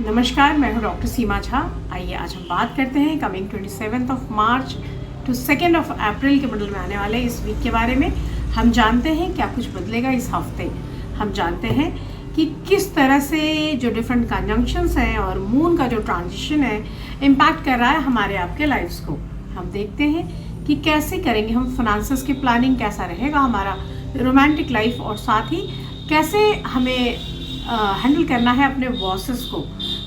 नमस्कार, मैं हूं डॉक्टर सीमा झा। आइए आज हम बात करते हैं कमिंग 27 मार्च टू 2 अप्रैल के मिडल में आने वाले इस वीक के बारे में। हम जानते हैं क्या कुछ बदलेगा इस हफ्ते। हम जानते हैं कि किस तरह से जो डिफरेंट कंजंक्शंस हैं और मून का जो ट्रांजिशन है इम्पैक्ट कर रहा है हमारे आपके लाइफ्स को। हम देखते हैं कि कैसे करेंगे हम फाइनेंसेस की प्लानिंग, कैसा रहेगा हमारा रोमांटिक लाइफ, और साथ ही कैसे हमें हैंडल करना है अपने बॉसेस को।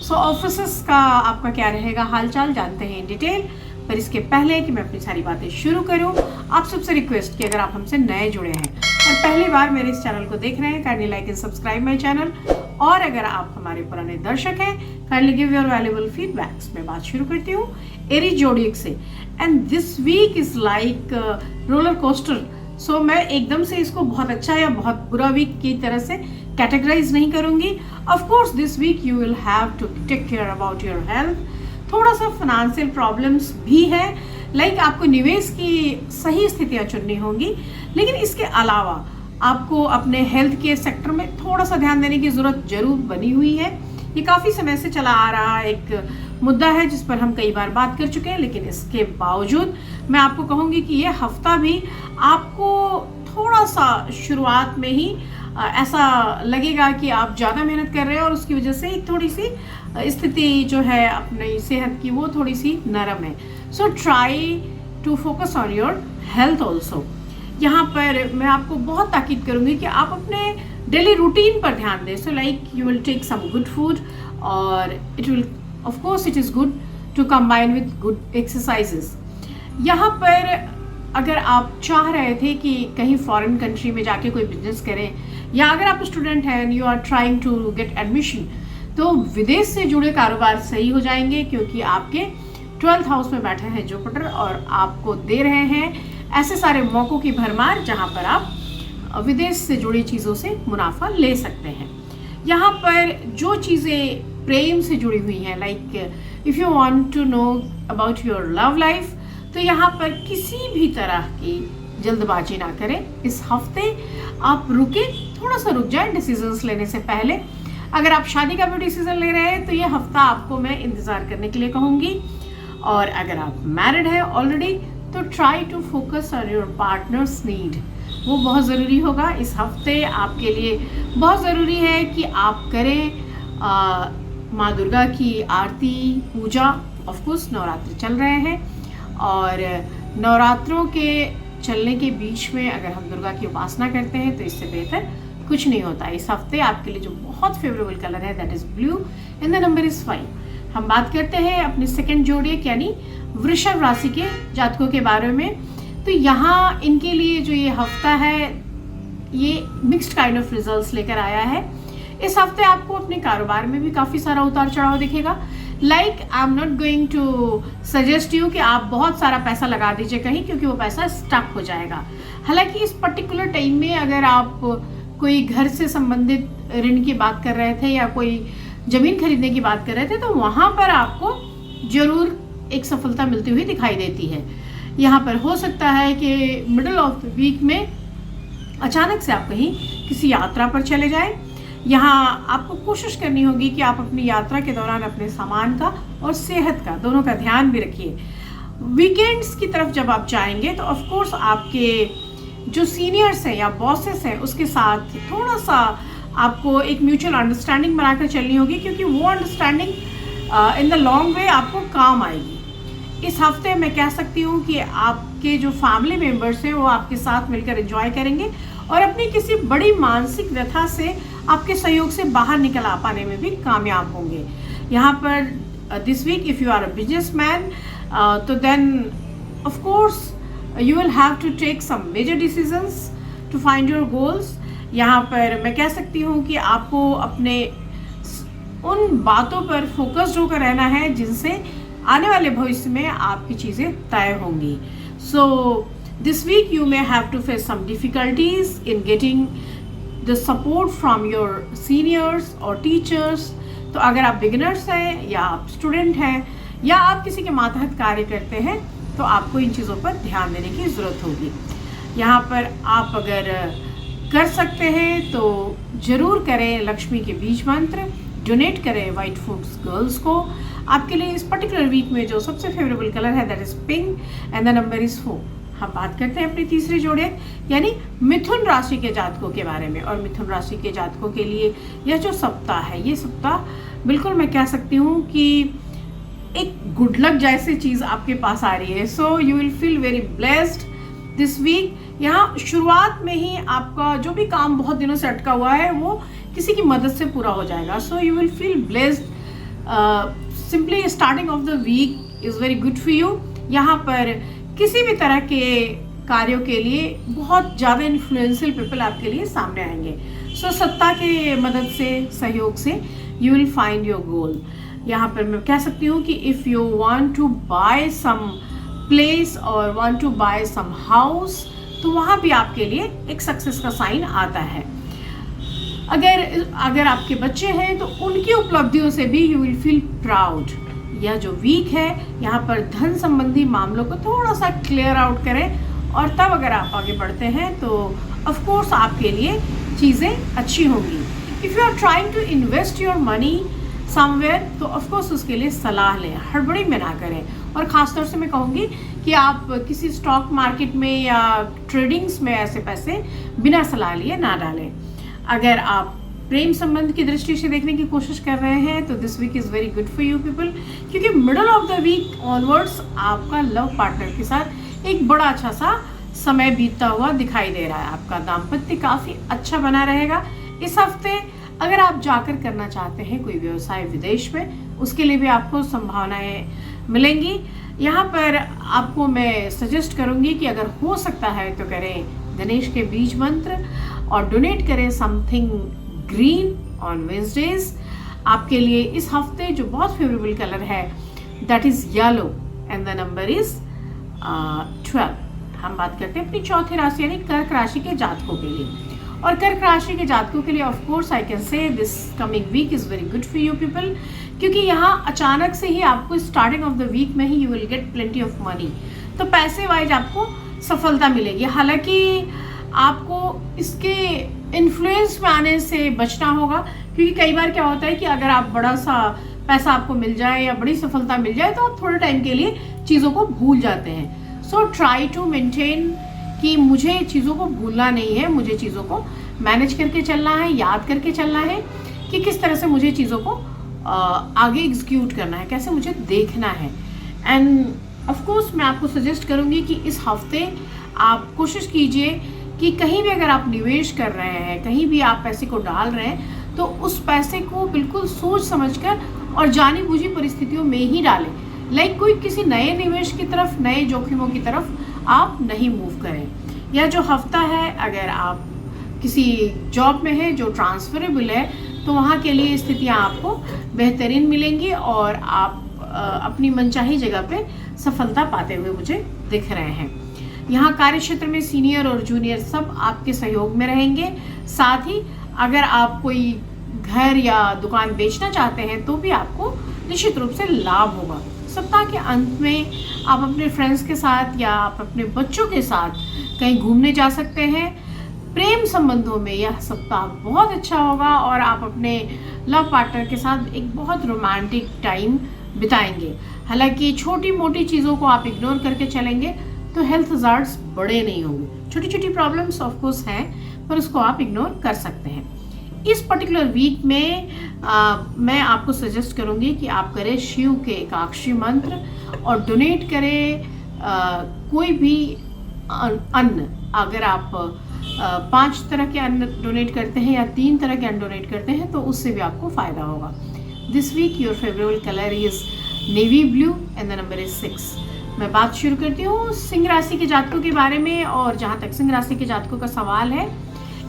सो ऑफिसेस का आपका क्या रहेगा हालचाल, जानते हैं इन डिटेल। पर इसके पहले कि मैं अपनी सारी बातें शुरू करूं, आप सबसे रिक्वेस्ट कि अगर आप हमसे नए जुड़े हैं और पहली बार मेरे इस चैनल को देख रहे हैं, kindly like and subscribe my channel. और अगर आप हमारे पुराने दर्शक हैं, kindly give your valuable feedbacks. मैं बात शुरू करती हूँ एरीज जोडिएक से। And this week is like roller coaster. So मैं एकदम से इसको बहुत अच्छा या बहुत बुरा वीक की तरह से कैटेगराइज नहीं करूंगी। Of course this week you will have to take care about your health. थोड़ा सा फाइनेंशियल प्रॉब्लम्स भी है, लाइक आपको निवेश की सही स्थितियां चुननी होंगी। लेकिन इसके अलावा आपको अपने हेल्थ के सेक्टर में थोड़ा सा ध्यान देने की जरूरत जरूर बनी हुई है। ये काफ़ी समय से चला आ रहा एक मुद्दा है जिस पर हम कई बार बात कर चुके हैं, लेकिन इसके बावजूद मैं आपको कहूँगी कि ये हफ्ता भी आपको थोड़ा सा शुरुआत में ही ऐसा लगेगा कि आप ज़्यादा मेहनत कर रहे हैं और उसकी वजह से थोड़ी सी स्थिति जो है अपनी सेहत की वो थोड़ी सी नरम है। So try to focus on your health also. यहाँ पर मैं आपको बहुत ताकीद करूँगी कि आप अपने डेली रूटीन पर ध्यान दें। So like you will take some good food, और it will of course it is good to combine with good exercises. यहाँ पर अगर आप चाह रहे थे कि कहीं फॉरेन कंट्री में जाके कोई बिजनेस करें, या अगर आप स्टूडेंट हैं and you are trying to get admission, तो विदेश से जुड़े कारोबार सही हो जाएंगे, क्योंकि आपके 12th हाउस में बैठे हैं जुपिटर और आपको दे रहे हैं ऐसे सारे मौक़ों की भरमार जहाँ पर आप विदेश से जुड़ी चीज़ों से मुनाफा ले सकते हैं। यहाँ पर जो चीज़ें प्रेम से जुड़ी हुई हैं, like if you want to know about your love life, तो यहाँ पर किसी भी तरह की जल्दबाजी ना करें। इस हफ्ते आप रुके, थोड़ा सा रुक जाए डिसीजंस लेने से पहले। अगर आप शादी का भी डिसीजन ले रहे हैं तो ये हफ्ता आपको मैं इंतज़ार करने के लिए कहूँगी। और अगर आप मैरिड हैं ऑलरेडी, तो try to focus on your partner's need. वो बहुत ज़रूरी होगा इस हफ्ते आपके लिए। बहुत ज़रूरी है कि आप करें माँ दुर्गा की आरती पूजा। ऑफकोर्स नवरात्र चल रहे हैं, और नवरात्रों के चलने के बीच में अगर हम दुर्गा की उपासना करते हैं तो इससे बेहतर कुछ नहीं होता। इस हफ्ते आपके लिए जो बहुत फेवरेबल कलर है that is blue and the number is 5। हम बात करते हैं अपने सेकंड जोड़िएक यानी वृषभ राशि के जातकों के बारे में। तो यहाँ इनके लिए जो ये हफ्ता है ये मिक्स्ड काइंड ऑफ रिजल्ट्स लेकर आया है। इस हफ्ते आपको अपने कारोबार में भी काफ़ी सारा उतार चढ़ाव दिखेगा। Like I am not going to suggest you कि आप बहुत सारा पैसा लगा दीजिए कहीं, क्योंकि वो पैसा स्टक हो जाएगा। हालांकि इस पर्टिकुलर टाइम में अगर आप कोई घर से संबंधित ऋण की बात कर रहे थे या कोई ज़मीन खरीदने की बात कर रहे थे, तो वहाँ पर आपको ज़रूर एक सफलता मिलती हुई दिखाई देती है। यहाँ पर हो सकता है कि मिडल ऑफ द वीक में अचानक से आप कहीं किसी यात्रा पर चले जाएं। यहाँ आपको कोशिश करनी होगी कि आप अपनी यात्रा के दौरान अपने सामान का और सेहत का दोनों का ध्यान भी रखिए। वीकेंड्स की तरफ जब आप जाएंगे तो ऑफ कोर्स आपके जो सीनियर्स हैं या बॉसेस हैं उसके साथ थोड़ा सा आपको एक म्यूचुअल अंडरस्टैंडिंग बनाकर चलनी होगी, क्योंकि वो understanding in the long way आपको काम आएगी। इस हफ्ते मैं कह सकती हूँ कि आपके जो फैमिली मेम्बर्स हैं वो आपके साथ मिलकर एंजॉय करेंगे और अपनी किसी बड़ी मानसिक व्यथा से आपके सहयोग से बाहर निकल आ पाने में भी कामयाब होंगे। यहाँ पर this week if you are a businessman, तो then of course you will have to take some major decisions to find your goals. यहाँ पर मैं कह सकती हूँ कि आपको अपने उन बातों पर फोकस्ड होकर रहना है जिनसे आने वाले भविष्य में आपकी चीज़ें तय होंगी। So this week you may have to face some difficulties in getting the support from your seniors or teachers। तो अगर आप बिगिनर्स हैं या आप स्टूडेंट हैं या आप किसी के मातहत कार्य करते हैं तो आपको इन चीज़ों पर ध्यान देने की ज़रूरत होगी। यहाँ पर आप अगर कर सकते हैं तो ज़रूर करें लक्ष्मी के बीज मंत्र, डोनेट करें वाइट फूड्स गर्ल्स को। आपके लिए इस पर्टिकुलर वीक में जो सबसे फेवरेबल कलर है that is pink and the number is 4। हम बात करते हैं अपनी तीसरी जोड़े यानी मिथुन राशि के जातकों के बारे में। और मिथुन राशि के जातकों के लिए यह जो सप्ताह है, ये सप्ताह बिल्कुल मैं कह सकती हूँ कि एक गुड लक जैसी चीज़ आपके पास आ रही है। So you will feel very blessed this week. यहाँ शुरुआत में ही आपका जो भी काम बहुत दिनों से अटका हुआ है वो किसी की मदद से पूरा हो जाएगा। So you will feel blessed. Simply starting of the week is very good for you. यहाँ पर किसी भी तरह के कार्यों के लिए बहुत ज़्यादा इन्फ्लुएंशियल पीपल आपके लिए सामने आएंगे। सो सत्ता के मदद से, सहयोग से you will find your goal. यहाँ पर मैं कह सकती हूँ कि if you want to buy some place और want to buy some house, तो वहाँ भी आपके लिए एक सक्सेस का साइन आता है। अगर आपके बच्चे हैं तो उनकी उपलब्धियों से भी यू विल फील प्राउड। यह जो वीक है यहाँ पर धन संबंधी मामलों को थोड़ा सा क्लियर आउट करें और तब अगर आप आगे बढ़ते हैं तो ऑफ कोर्स आपके लिए चीज़ें अच्छी होंगी। If you are trying to invest your money somewhere तो ऑफ कोर्स उसके लिए सलाह लें, हड़बड़ी में ना करें। और ख़ासतौर से मैं कहूँगी कि आप किसी स्टॉक मार्केट में या ट्रेडिंग्स में ऐसे पैसे बिना सलाह लिए ना डालें। अगर आप प्रेम संबंध की दृष्टि से देखने की कोशिश कर रहे हैं तो this week is very good for you people, क्योंकि middle of the week onwards आपका लव पार्टनर के साथ एक बड़ा अच्छा सा समय बीतता हुआ दिखाई दे रहा है। आपका दाम्पत्य काफ़ी अच्छा बना रहेगा इस हफ्ते। अगर आप जाकर करना चाहते हैं कोई व्यवसाय विदेश में, उसके लिए भी आपको संभावनाएं मिलेंगी। यहाँ पर आपको मैं सजेस्ट करूँगी कि अगर हो सकता है तो करें गणेश के बीज मंत्र और डोनेट करें समथिंग ग्रीन ऑन वेडनेसडेज। आपके लिए इस हफ्ते जो बहुत फेवरेबल कलर है that is yellow and the number is 12। हम बात करते हैं अपनी चौथी राशि यानी कर्क राशि के जातकों के लिए। और कर्क राशि के जातकों के लिए of course I can say this coming week is very good for you people, क्योंकि यहाँ अचानक से ही आपको स्टार्टिंग ऑफ द वीक में ही you will get plenty of money. तो पैसे वाइज आपको सफलता मिलेगी। हालांकि आपको इसके इन्फ्लुएंस में आने से बचना होगा, क्योंकि कई बार क्या होता है कि अगर आप बड़ा सा पैसा आपको मिल जाए या बड़ी सफलता मिल जाए तो आप थोड़े टाइम के लिए चीज़ों को भूल जाते हैं। सो ट्राई टू मेंटेन कि मुझे चीज़ों को भूलना नहीं है, मुझे चीज़ों को मैनेज करके चलना है, याद करके चलना है कि किस तरह से मुझे चीज़ों को आगे एग्जीक्यूट करना है, कैसे मुझे देखना है। एंड ऑफ कोर्स मैं आपको सजेस्ट करूँगी कि इस हफ्ते आप कोशिश कीजिए कि कहीं भी अगर आप निवेश कर रहे हैं, कहीं भी आप पैसे को डाल रहे हैं तो उस पैसे को बिल्कुल सोच समझकर और जानी बूझी परिस्थितियों में ही डालें। लाइक कोई किसी नए निवेश की तरफ, नए जोखिमों की तरफ आप नहीं मूव करें। यह जो हफ्ता है अगर आप किसी जॉब में है जो ट्रांसफरेबल है तो वहाँ के लिए स्थितियाँ आपको बेहतरीन मिलेंगी और आप अपनी मनचाही जगह पे सफलता पाते हुए मुझे दिख रहे हैं। यहाँ कार्य क्षेत्र में सीनियर और जूनियर सब आपके सहयोग में रहेंगे। साथ ही अगर आप कोई घर या दुकान बेचना चाहते हैं तो भी आपको निश्चित रूप से लाभ होगा। सप्ताह के अंत में आप अपने फ्रेंड्स के साथ या आप अपने बच्चों के साथ कहीं घूमने जा सकते हैं। प्रेम संबंधों में यह सप्ताह बहुत अच्छा होगा और आप अपने लव पार्टनर के साथ एक बहुत रोमांटिक टाइम बिताएंगे। हालांकि छोटी मोटी चीज़ों को आप इग्नोर करके चलेंगे तो हेल्थ हज़ार्ड्स बड़े नहीं होंगे। छोटी छोटी प्रॉब्लम्स ऑफ कोर्स हैं पर उसको आप इग्नोर कर सकते हैं। इस पर्टिकुलर वीक में मैं आपको सजेस्ट करूंगी कि आप करें शिव के एकाक्षी मंत्र और डोनेट करें कोई भी अन्न। अगर आप 5 तरह के अन्न डोनेट करते हैं या 3 तरह के अन्न डोनेट करते हैं तो उससे भी आपको फ़ायदा होगा। This week your favourable colour is navy blue and the number is 6। मैं बात शुरू करती हूँ सिंह राशि के जातकों के बारे में। और जहाँ तक सिंह राशि के जातकों का सवाल है,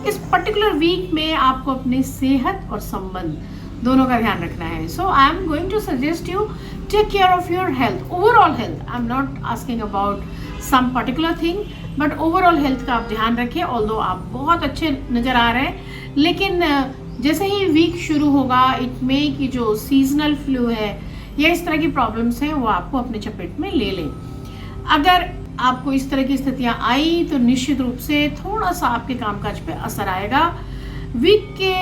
इस पर्टिकुलर वीक में आपको अपनी सेहत और संबंध दोनों का ध्यान रखना है। So I am going to suggest you take care of your health, overall health. I am not asking about some particular thing but overall health का आप ध्यान रखें। ऑल्दो आप बहुत अच्छे नज़र आ रहे हैं, लेकिन जैसे ही वीक शुरू होगा इट मे की जो सीजनल फ्लू है या इस तरह की प्रॉब्लम्स हैं वो आपको अपने चपेट में ले लें। अगर आपको इस तरह की स्थितियां आई तो निश्चित रूप से थोड़ा सा आपके कामकाज पे असर आएगा। वीक के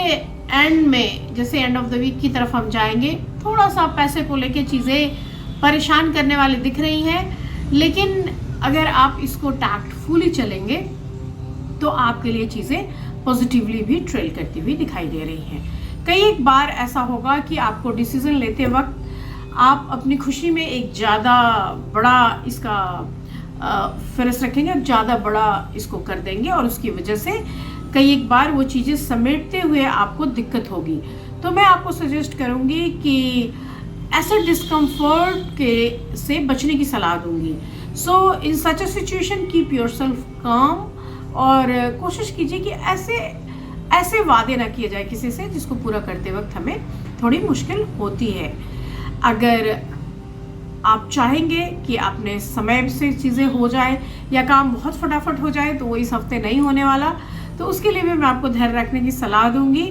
एंड में, जैसे एंड ऑफ द वीक की तरफ हम जाएंगे, थोड़ा सा पैसे को लेके चीज़ें परेशान करने वाली दिख रही हैं, लेकिन अगर आप इसको टैक्टफुली चलेंगे तो आपके लिए चीज़ें पॉजिटिवली भी ट्रेल करती हुई दिखाई दे रही हैं। कई एक बार ऐसा होगा कि आपको डिसीजन लेते वक्त आप अपनी खुशी में एक ज़्यादा बड़ा इसका फरस रखेंगे, ज़्यादा बड़ा इसको कर देंगे और उसकी वजह से कई एक बार वो चीज़ें समेटते हुए आपको दिक्कत होगी। तो मैं आपको सजेस्ट करूँगी कि ऐसे डिस्कम्फर्ट के से बचने की सलाह दूँगी। सो इन सच अ सिचुएशन कीप योरसेल्फ काम, और कोशिश कीजिए कि ऐसे वादे ना किए जाए किसी से जिसको पूरा करते वक्त हमें थोड़ी मुश्किल होती है। अगर आप चाहेंगे कि अपने समय से चीज़ें हो जाए या काम बहुत फटाफट हो जाए, तो वो इस हफ्ते नहीं होने वाला। तो उसके लिए भी मैं आपको धैर्य रखने की सलाह दूंगी,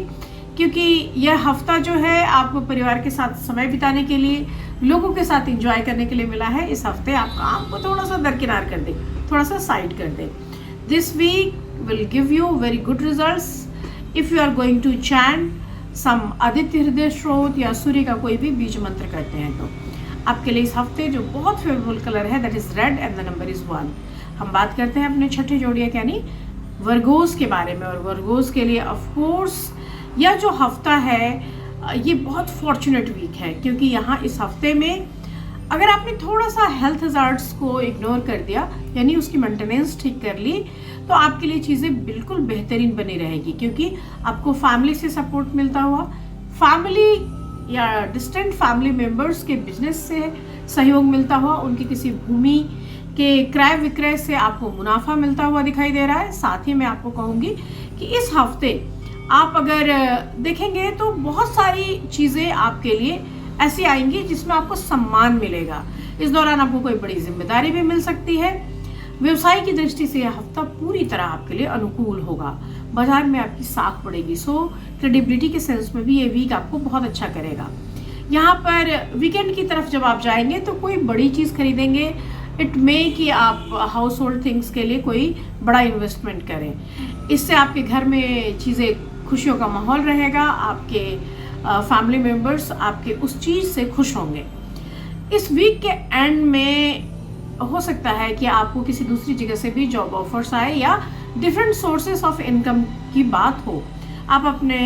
क्योंकि यह हफ्ता जो है आपको परिवार के साथ समय बिताने के लिए, लोगों के साथ एंजॉय करने के लिए मिला है। इस हफ्ते आप काम को थोड़ा सा दरकिनार कर दें, थोड़ा सा साइड कर दें। This week will give you very good results if you are going to chant some Aditya Hriday स्रोत या सूर्य का कोई भी बीज मंत्र करते हैं। तो आपके लिए इस हफ्ते जो बहुत फेवरेबल कलर है that is red and the number is 1। हम बात करते हैं अपने छठे जोड़िया यानी वर्गोस के बारे में। और वर्गोस के लिए ऑफ कोर्स यह जो हफ्ता है ये बहुत फॉर्चुनेट वीक है, क्योंकि यहाँ इस हफ्ते में अगर आपने थोड़ा सा हेल्थ हज़ार्ड्स को इग्नोर कर दिया, यानी उसकी मेंटेनेंस ठीक कर ली, तो आपके लिए चीज़ें बिल्कुल बेहतरीन बनी रहेगी। क्योंकि आपको फैमिली से सपोर्ट मिलता हुआ, फैमिली या डिस्टेंट फैमिली मेम्बर्स के बिजनेस से सहयोग मिलता हुआ, उनकी किसी भूमि के क्रय विक्रय से आपको मुनाफा मिलता हुआ दिखाई दे रहा है। साथ ही मैं आपको कहूँगी कि इस हफ्ते आप अगर देखेंगे तो बहुत सारी चीज़ें आपके लिए ऐसी आएंगी जिसमें आपको सम्मान मिलेगा। इस दौरान आपको कोई बड़ी जिम्मेदारी भी मिल सकती है। व्यवसाय की दृष्टि से यह हफ्ता पूरी तरह आपके लिए अनुकूल होगा। बाजार में आपकी साख बढ़ेगी, सो क्रेडिबिलिटी के सेंस में भी ये वीक आपको बहुत अच्छा करेगा। यहाँ पर वीकेंड की तरफ जब आप जाएंगे तो कोई बड़ी चीज़ खरीदेंगे, इट मे कि आप हाउस होल्ड थिंग्स के लिए कोई बड़ा इन्वेस्टमेंट करें। इससे आपके घर में चीज़ें खुशियों का माहौल रहेगा, आपके फैमिली मेम्बर्स आपके उस चीज़ से खुश होंगे। इस वीक के एंड में हो सकता है कि आपको किसी दूसरी जगह से भी जॉब ऑफर्स आए या डिफरेंट सोर्सेस ऑफ इनकम की बात हो। आप अपने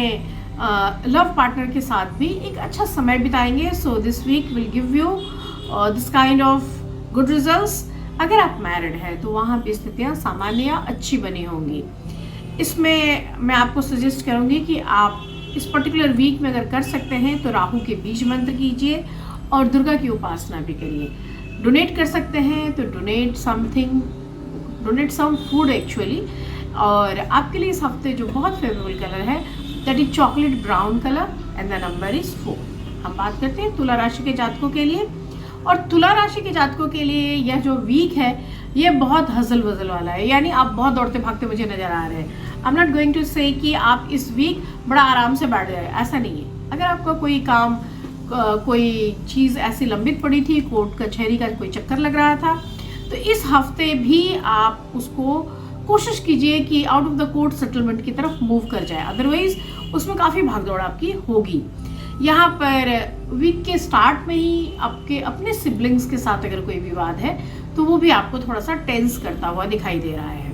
लव पार्टनर के साथ भी एक अच्छा समय बिताएंगे। So this week will give you this kind of good results. अगर आप मैरिड हैं तो वहाँ पे स्थितियाँ सामान्य या अच्छी बनी होंगी। इसमें मैं आपको सजेस्ट करूँगी कि आप इस पर्टिकुलर वीक में अगर कर सकते हैं तो राहु के बीज मंत्र कीजिए और दुर्गा की उपासना भी करिए। डोनेट कर सकते हैं तो डोनेट सम फूड एक्चुअली। और आपके लिए इस हफ्ते जो बहुत फेवरेबल कलर है that is chocolate brown colour and the number is 4। हम बात करते हैं तुला राशि के जातकों के लिए। और तुला राशि के जातकों के लिए यह जो वीक है ये बहुत हजल वजल वाला है, यानी आप बहुत दौड़ते भागते मुझे नजर आ रहे हैं। I am not going to say कि आप इस वीक बड़ा आराम से बैठ जाए, ऐसा नहीं है। अगर आपका कोई काम कोई चीज़ ऐसी लंबित पड़ी थी, कोर्ट कचहरी का कोई चक्कर लग रहा था, तो इस हफ्ते भी आप उसको कोशिश कीजिए कि out of the court settlement की तरफ मूव कर जाए, अदरवाइज उसमें काफ़ी भागदौड़ आपकी होगी। यहाँ पर वीक के स्टार्ट में ही आपके अपने सिबलिंग्स के साथ अगर कोई विवाद है तो वो भी आपको थोड़ा सा टेंस करता हुआ दिखाई दे रहा है।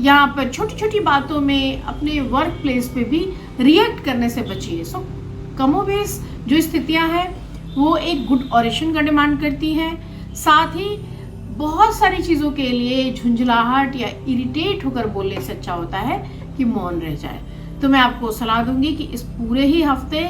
यहाँ पर छोटी छोटी बातों में अपने वर्क प्लेस पे भी रिएक्ट करने से बचिए। सो कमोबेश जो स्थितियाँ हैं वो एक गुड ऑरेशन का डिमांड करती हैं। साथ ही बहुत सारी चीज़ों के लिए झुंझलाहट या इरिटेट होकर बोलने से अच्छा होता है कि मौन रह जाए। तो मैं आपको सलाह दूंगी कि इस पूरे ही हफ्ते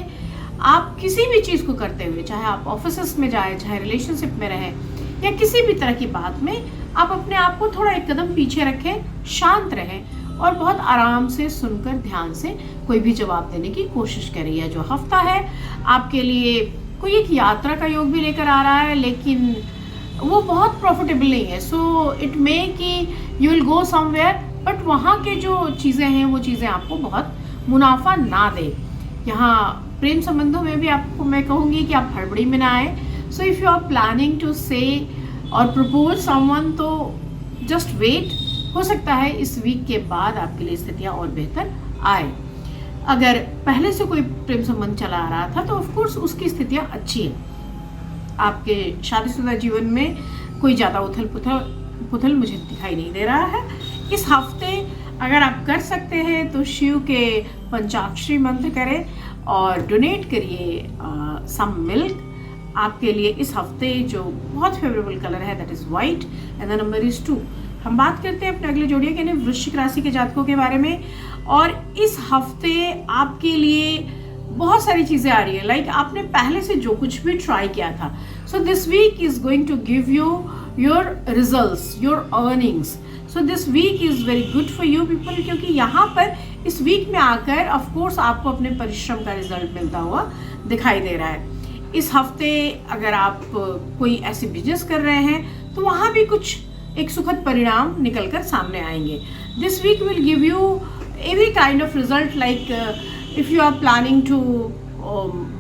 आप किसी भी चीज़ को करते हुए, चाहे आप ऑफिस में जाएं, चाहे रिलेशनशिप में रहें या किसी भी तरह की बात में, आप अपने आप को थोड़ा एक कदम पीछे रखें, शांत रहें और बहुत आराम से सुनकर ध्यान से कोई भी जवाब देने की कोशिश करें। यह जो हफ्ता है आपके लिए कोई एक यात्रा का योग भी लेकर आ रहा है, लेकिन वो बहुत प्रॉफिटेबल नहीं है। सो इट मे कि you will go somewhere, but वहाँ के जो चीज़ें हैं वो चीज़ें आपको बहुत मुनाफा ना दे। यहाँ प्रेम संबंधों में भी आपको मैं कहूँगी कि आप हड़बड़ी में ना आए। So if you are planning to say और प्रपोज समवन तो जस्ट वेट, हो सकता है इस वीक के बाद आपके लिए स्थितियाँ और बेहतर आए। अगर पहले से कोई प्रेम संबंध चला आ रहा था तो ऑफ कोर्स उसकी स्थितियां अच्छी है। आपके शादीशुदा जीवन में कोई ज़्यादा उथल पुथल मुझे दिखाई नहीं दे रहा है। इस हफ्ते अगर आप कर सकते हैं तो शिव के पंचाक्षरी मंत्र करें और डोनेट करिए सम मिल्क। आपके लिए इस हफ्ते जो बहुत फेवरेबल कलर है that is white and the number is 2। हम बात करते हैं अपने अगले जोड़िए यानी वृश्चिक राशि के जातकों के बारे में। और इस हफ्ते आपके लिए बहुत सारी चीज़ें आ रही है, लाइक आपने पहले से जो कुछ भी ट्राई किया था, so this week is going to give you your results, your earnings. So this week is very good for you people, क्योंकि यहाँ पर इस वीक में आकर ऑफ कोर्स आपको अपने परिश्रम का रिजल्ट मिलता हुआ दिखाई दे रहा है। इस हफ्ते अगर आप कोई ऐसे बिजनेस कर रहे हैं तो वहाँ भी कुछ एक सुखद परिणाम निकलकर सामने आएंगे। This week will give you every kind of result, like if you are planning to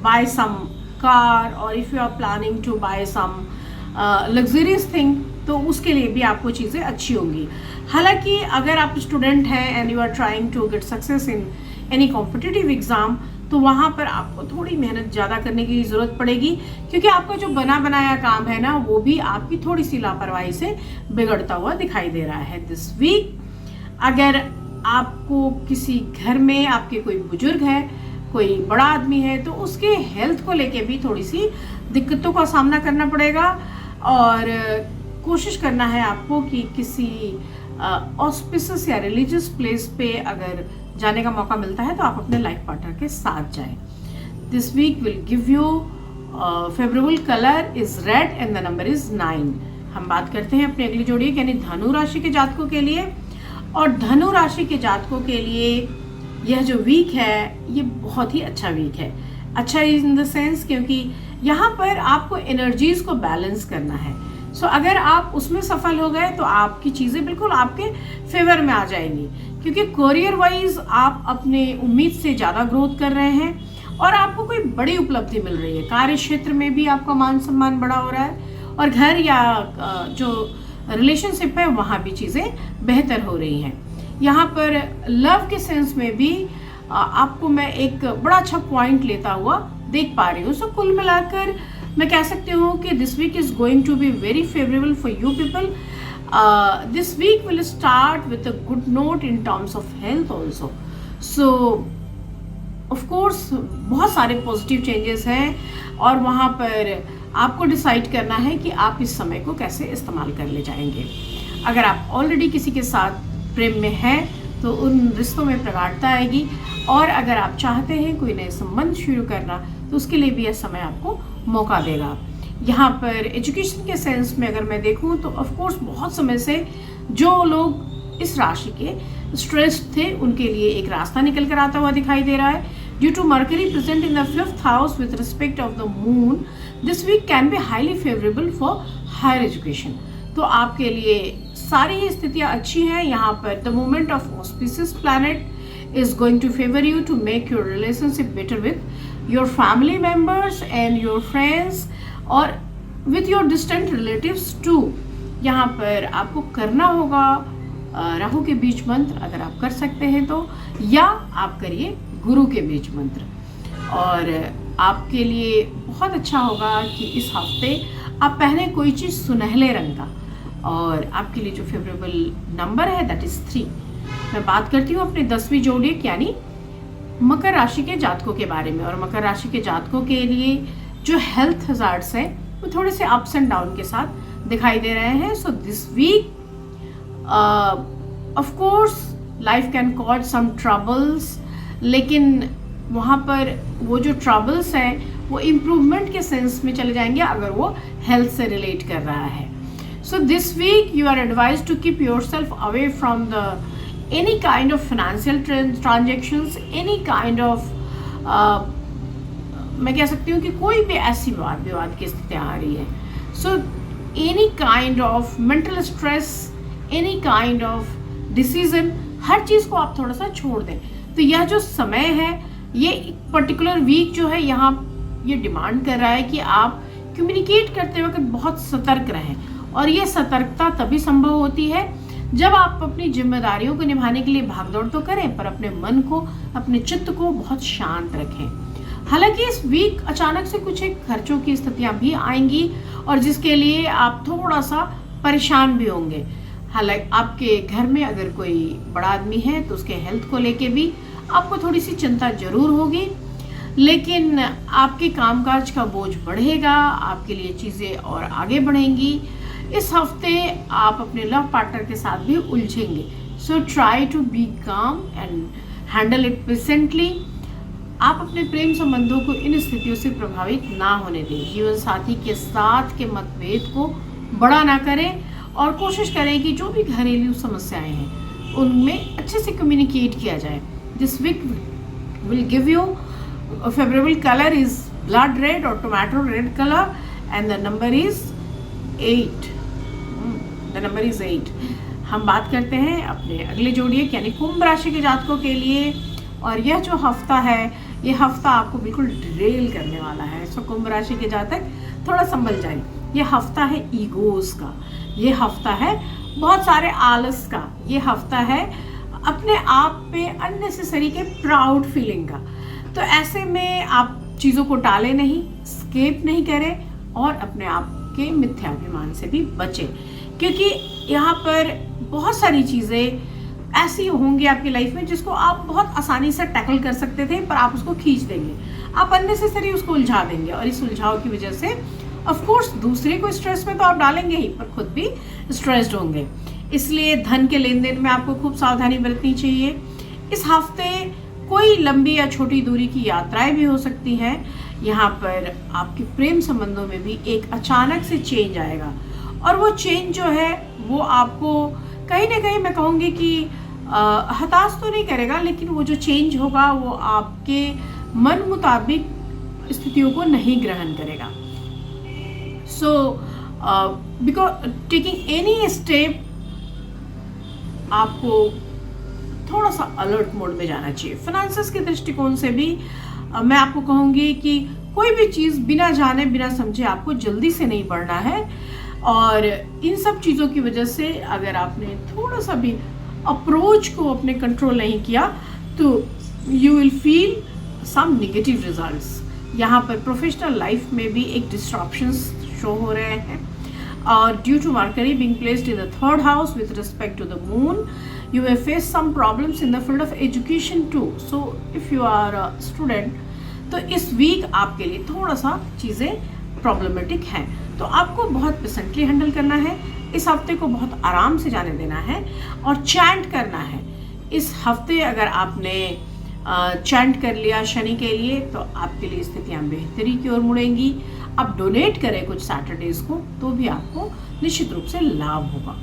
buy some car or if you are planning to buy some luxurious thing, तो उसके लिए भी आपको चीज़ें अच्छी होंगी। हालांकि अगर आप स्टूडेंट हैं and you are trying to get success in any competitive exam, तो वहाँ पर आपको थोड़ी मेहनत ज़्यादा करने की ज़रूरत पड़ेगी, क्योंकि आपका जो बना बनाया काम है ना वो भी आपकी थोड़ी सी लापरवाही से बिगड़ता हुआ दिखाई दे रहा है। दिस वीक अगर आपको किसी घर में आपके कोई बुजुर्ग है, कोई बड़ा आदमी है, तो उसके हेल्थ को लेके भी थोड़ी सी दिक्कतों का सामना करना पड़ेगा। और कोशिश करना है आपको कि किसी ऑस्पिशियस या रिलीजियस प्लेस पे अगर जाने का मौका मिलता है तो आप अपने लाइफ पार्टनर के साथ जाएं। This week will give you favourable colour is red and the number is 9। हम बात करते हैं अपनी अगली जोड़ी यानी धनु राशि के जातकों के लिए। और धनु राशि के जातकों के लिए यह जो वीक है ये बहुत ही अच्छा वीक है। अच्छा इन द सेंस क्योंकि यहाँ पर आपको एनर्जीज को बैलेंस करना है। सो अगर आप उसमें सफल हो गए तो आपकी चीज़ें बिल्कुल आपके फेवर में आ जाएंगी, क्योंकि करियर वाइज आप अपने उम्मीद से ज़्यादा ग्रोथ कर रहे हैं और आपको कोई बड़ी उपलब्धि मिल रही है। कार्य क्षेत्र में भी आपका मान सम्मान बड़ा हो रहा है और घर या जो रिलेशनशिप है वहाँ भी चीज़ें बेहतर हो रही हैं। यहाँ पर लव के सेंस में भी आपको मैं एक बड़ा अच्छा पॉइंट लेता हुआ देख पा रही हूँ। सो कुल मिलाकर मैं कह सकती हूँ कि this week is going to be very favourable for you people. This week will start with a good note in terms of health also. So of course बहुत सारे पॉजिटिव चेंजेस हैं और वहाँ पर आपको डिसाइड करना है कि आप इस समय को कैसे इस्तेमाल कर ले जाएंगे। अगर आप ऑलरेडी किसी के साथ प्रेम में हैं तो उन रिश्तों में प्रगाढ़ता आएगी, और अगर आप चाहते हैं कोई नए संबंध शुरू करना तो उसके लिए भी यह समय आपको मौका देगा। यहाँ पर एजुकेशन के सेंस में अगर मैं देखूँ तो ऑफ कोर्स बहुत समय से जो लोग इस राशि के स्ट्रेस्ड थे उनके लिए एक रास्ता निकल कर आता हुआ दिखाई दे रहा है। Due to Mercury present in the 5th house with respect of the moon, this week can be highly favourable for higher education. तो आपके लिए सारी ही स्थितियाँ अच्छी हैं। यहाँ पर the movement of auspicious planet is going to favor you to make your relationship better with your family members and your friends और with your distant relatives too। यहाँ पर आपको करना होगा राहु के बीज मंत्र अगर आप कर सकते हैं तो, या आप करिए गुरु के बीज मंत्र। और आपके लिए बहुत अच्छा होगा कि इस हफ्ते आप पहने कोई चीज़ सुनहले रंग का, और आपके लिए जो फेवरेबल नंबर है दैट इज़ 3। मैं बात करती हूँ अपने 10वीं जोड़ी यानी मकर राशि के जातकों के बारे में। और मकर राशि के जातकों के लिए जो हेल्थ हजार्ड्स हैं वो थोड़े से अप्स एंड डाउन के साथ दिखाई दे रहे हैं। So this week of course life can cause some troubles, लेकिन वहाँ पर वो जो ट्रबल्स हैं वो इम्प्रूवमेंट के सेंस में चले जाएंगे अगर वो हेल्थ से रिलेट कर रहा है। So this week you are advise to keep your self away from the any kind of financial transactions, any kind of मैं कह सकती हूँ कि कोई भी ऐसी वाद विवाद की स्थितियाँ आ रही है। सो any kind of mental stress, any kind of decision, हर चीज़ को आप थोड़ा सा छोड़ दें। तो यह जो समय है ये पर्टिकुलर वीक जो है यहाँ ये डिमांड कर रहा है कि आप कम्युनिकेट करते वक्त बहुत सतर्क रहें, और ये सतर्कता तभी संभव होती है जब आप अपनी जिम्मेदारियों को निभाने के लिए भागदौड़ तो करें, पर अपने मन को, अपने चित्त को बहुत शांत रखें। हालांकि इस वीक अचानक से कुछ एक खर्चों की स्थितियां भी आएंगी और जिसके लिए आप थोड़ा सा परेशान भी होंगे। हालांकि आपके घर में अगर कोई बड़ा आदमी है तो उसके हेल्थ को लेके भी आपको थोड़ी सी चिंता जरूर होगी, लेकिन आपके कामकाज का बोझ बढ़ेगा, आपके लिए चीज़ें और आगे बढ़ेंगी। इस हफ्ते आप अपने लव पार्टनर के साथ भी उलझेंगे, सो ट्राई टू बी काम एंड हैंडल इट प्रेजेंटली। आप अपने प्रेम संबंधों को इन स्थितियों से प्रभावित ना होने दें। जीवन साथी के साथ के मतभेद को बड़ा ना करें और कोशिश करें कि जो भी घरेलू समस्याएं हैं उनमें अच्छे से कम्युनिकेट किया जाए। This week will give you favorable color is blood red or tomato red color and the number is 8. The number is 8. हम बात करते हैं अपने अगले जोड़िए यानी कुंभ राशि के जातकों के लिए, और यह जो हफ्ता है ये हफ्ता आपको बिल्कुल ड्रेल करने वाला है। सो कुंभ राशि के जातक थोड़ा संभल जाए। ये हफ्ता है ईगोज का, ये हफ्ता है बहुत सारे आलस का, ये हफ्ता है अपने आप पे अननेसेसरी के प्राउड फीलिंग का। तो ऐसे में आप चीज़ों को टालें नहीं, स्केप नहीं करें और अपने आप के मिथ्याभिमान से भी बचें, क्योंकि यहाँ पर बहुत सारी चीज़ें ऐसी होंगी आपकी लाइफ में जिसको आप बहुत आसानी से टैकल कर सकते थे, पर आप उसको खींच देंगे, आप अननेसेसरी उसको उलझा देंगे और इस उलझाव की वजह से ऑफ कोर्स दूसरे को स्ट्रेस में तो आप डालेंगे ही, पर खुद भी स्ट्रेस्ड होंगे। इसलिए धन के लेन देन में आपको खूब सावधानी बरतनी चाहिए। इस हफ्ते कोई लंबी या छोटी दूरी की यात्राएं भी हो सकती हैं। यहाँ पर आपके प्रेम संबंधों में भी एक अचानक से चेंज आएगा और वो चेंज जो है वो आपको कहीं ना कहीं मैं कहूँगी कि हताश तो नहीं करेगा, लेकिन वो जो चेंज होगा वो आपके मन मुताबिक स्थितियों को नहीं ग्रहण करेगा। So because taking any step आपको थोड़ा सा अलर्ट मोड में जाना चाहिए। फाइनेंसेस के दृष्टिकोण से भी मैं आपको कहूँगी कि कोई भी चीज़ बिना जाने बिना समझे आपको जल्दी से नहीं बढ़ना है, और इन सब चीज़ों की वजह से अगर आपने थोड़ा सा भी अप्रोच को अपने कंट्रोल नहीं किया तो you will feel some negative results. यहाँ पर प्रोफेशनल लाइफ में भी एक डिस्ट्रप्शंस शो हो रहे हैं, और due to Mercury being placed in the 3rd house with respect to the moon, you may face some problems in the field of education too. So if you are a student, तो इस week आपके लिए थोड़ा सा चीज़ें problematic हैं, तो आपको बहुत पेशेंटली हैंडल करना है। इस हफ्ते को बहुत आराम से जाने देना है और चैंट करना है। इस हफ्ते अगर आपने चैंट कर लिया शनि के लिए तो आपके लिए स्थितियाँ बेहतरी की ओर मुड़ेंगी। आप डोनेट करें कुछ सैटरडेज को तो भी आपको निश्चित रूप से लाभ होगा।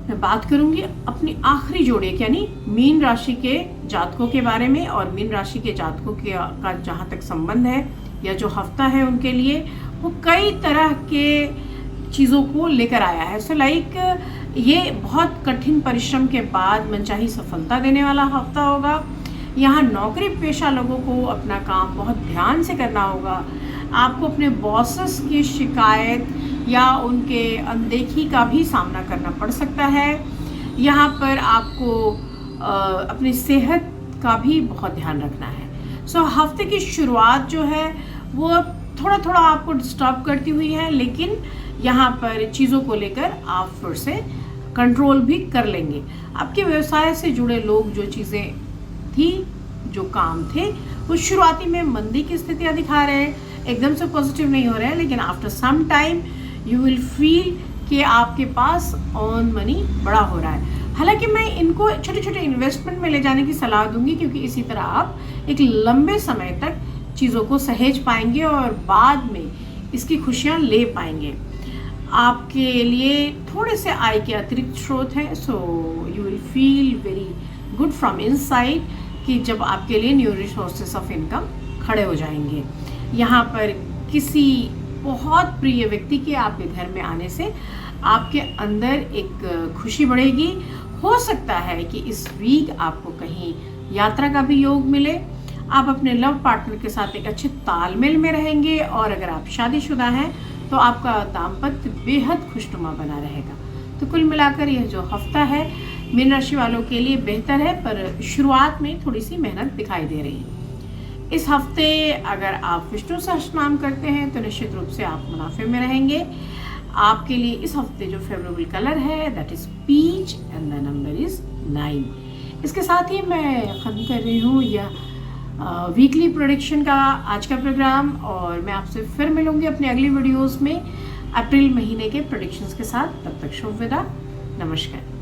मैं बात करूंगी अपनी आखिरी जोड़े यानी मीन राशि के जातकों के बारे में, और मीन राशि के जातकों के का जहाँ तक संबंध है या जो हफ्ता है उनके लिए वो कई तरह के चीज़ों को लेकर आया है। सो लाइक ये बहुत कठिन परिश्रम के बाद मनचाही सफलता देने वाला हफ्ता होगा। यहाँ नौकरी पेशा लोगों को अपना काम बहुत ध्यान से करना होगा। आपको अपने बॉसेस की शिकायत या उनके अनदेखी का भी सामना करना पड़ सकता है। यहाँ पर आपको अपनी सेहत का भी बहुत ध्यान रखना है। सो हफ्ते की शुरुआत जो है वो थोड़ा थोड़ा आपको डिस्टर्ब करती हुई है, लेकिन यहाँ पर चीज़ों को लेकर आप फिर से कंट्रोल भी कर लेंगे। आपके व्यवसाय से जुड़े लोग जो चीज़ें थी, जो काम थे, वो शुरुआती में मंदी की स्थितियाँ दिखा रहे हैं, एकदम से पॉजिटिव नहीं हो रहे हैं, लेकिन after some time you will feel कि आपके पास अर्न मनी बड़ा हो रहा है। हालांकि मैं इनको छोटे छोटे इन्वेस्टमेंट में ले जाने की सलाह दूंगी, क्योंकि इसी तरह आप एक लंबे समय तक चीज़ों को सहेज पाएंगे और बाद में इसकी खुशियाँ ले पाएंगे। आपके लिए थोड़े से आय के अतिरिक्त स्रोत हैं, सो you will feel very good from inside कि जब आपके लिए न्यू रिसोर्सेस ऑफ इनकम खड़े हो जाएंगे। यहाँ पर किसी बहुत प्रिय व्यक्ति के आपके घर में आने से आपके अंदर एक खुशी बढ़ेगी। हो सकता है कि इस वीक आपको कहीं यात्रा का भी योग मिले। आप अपने लव पार्टनर के साथ एक अच्छे तालमेल में रहेंगे, और अगर आप शादीशुदा हैं तो आपका दाम्पत्य बेहद खुशनुमा बना रहेगा। तो कुल मिलाकर यह जो हफ्ता है मीन राशि वालों के लिए बेहतर है, पर शुरुआत में थोड़ी सी मेहनत दिखाई दे रही है। इस हफ्ते अगर आप विष्णु सहस्त्रनाम करते हैं तो निश्चित रूप से आप मुनाफे में रहेंगे। आपके लिए इस हफ्ते जो फेवरेबल कलर है that is peach and the number is 9। इसके साथ ही मैं ख़त्म कर रही हूँ यह वीकली प्रोडिक्शन का आज का प्रोग्राम, और मैं आपसे फिर मिलूंगी अपनी अगली वीडियोस में अप्रैल महीने के प्रोडिक्शंस के साथ। तब तक शुभ विदा, नमस्कार।